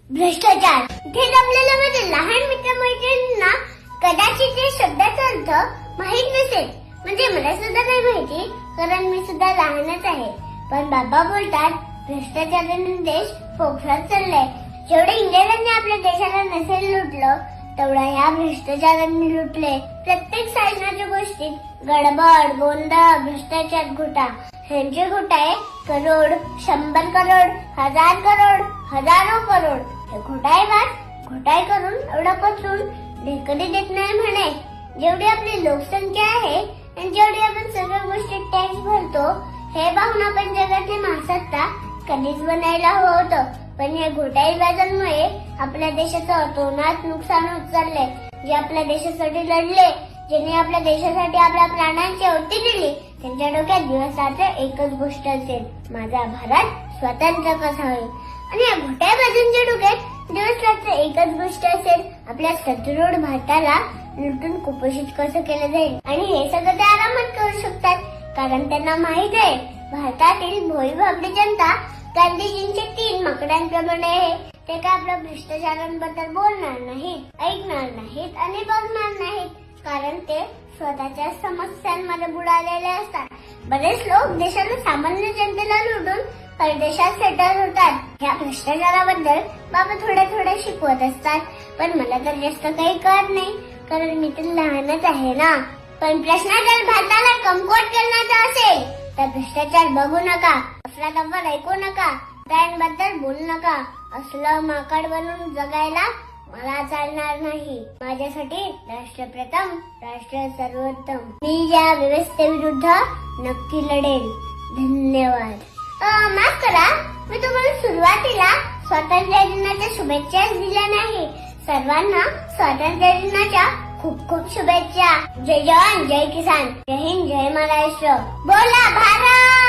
भ्रष्टाचार. इथे जमलेल्या माझ्या लहान मित्रमैत्रिणींना कदाचित या शब्दाचा अर्थ माहित नसेल. म्हणजे मला सुद्धा नाही माहिती, कारण मी सुद्धा लहानच आहे. पण बाबा बोलतात भ्रष्टाचाराने देश पोखरात चाललाय. जेवढे इंग्रजांनी आपल्या देशाला नसेल लुटलं तेवढा ह्या भ्रष्टाचारांनी लुटले. प्रत्येक शासनाच्या गोष्टीत गडबड, गोंधळ, भ्रष्टाचार, घोटाळा. ह्यांचे घोटाळे करोड, 100 करोड, 1000 करोड, हजारो करोड. हे घोटाळे करून एवढा पचवून ढेकडी देत नाही म्हणे. जेवढी आपली लोकसंख्या आहे आणि जेवढी आपण सगळ्या गोष्टी टॅक्स भरतो, हे पाहून आपण जगातले महासत्ता कधीच बनायला हवं होतं. पण या घोटाळेबाजांमुळे आपल्या देशाचं अतोनात नुकसान होत चाललंय. जे आपल्या देशासाठी लढले, ज्यांनी आपल्या देशासाठी आपल्या प्राणांची आहुती दिली, त्यांच्या डोक्यात दिवसरात्र एकच गोष्ट असेल, माझा भारत स्वतंत्र कसा होईल. आणि या घोटाळेबाजांच्या डोक्यात दिवसरात्र एकच गोष्ट असेल, आपल्या सदृढ भारताला लुटून कुपोषित कसं केलं जाईल. आणि हे सगळं ते आरामात करू शकतात, कारण त्यांना माहित आहे भारतातील भोळी भाबडी जनता गांधीजींच्या 3 माकडांप्रमाणे आहे. ते काय आपल्या भ्रष्टाचारांबद्दल बोलणार नाहीत, ऐकणार नाहीत आणि बघणार नाहीत, कारण ते स्वतःच्या समस्यांमध्ये बुडालेले असतात. बरेच लोक देशाला सामान्य जनतेला लुटून परदेशात सेटल होतात. ह्या भ्रष्टाचाराबद्दल बाबा थोडे शिकवत असतात, पण मला तर जास्त काही कळत नाही, कारण मी तर लहानच आहे ना. पण प्रश्न जर भारताला कमकुवत करण्याचा असेल तर भ्रष्टाचार बघू नका, अफरातफर ऐकू नका, त्यांबद्दल बोलू नका. असलं माकड बनून जगायला मला चालणार नाही. माझ्यासाठी राष्ट्र प्रथम, राष्ट्र सर्वोत्तम. मी या व्यवस्थेविरुद्ध नक्की लढेल. धन्यवाद. माफ करा, मी तुम्हाला सुरुवातीला स्वातंत्र्य दिनाच्या शुभेच्छा दिल्या नाही. सर्वांना स्वातंत्र्य दिनाच्या खूप खूप शुभेच्छा. जय जवान, जय किसान, जय हिंद, जय महाराष्ट्र. बोला भारत.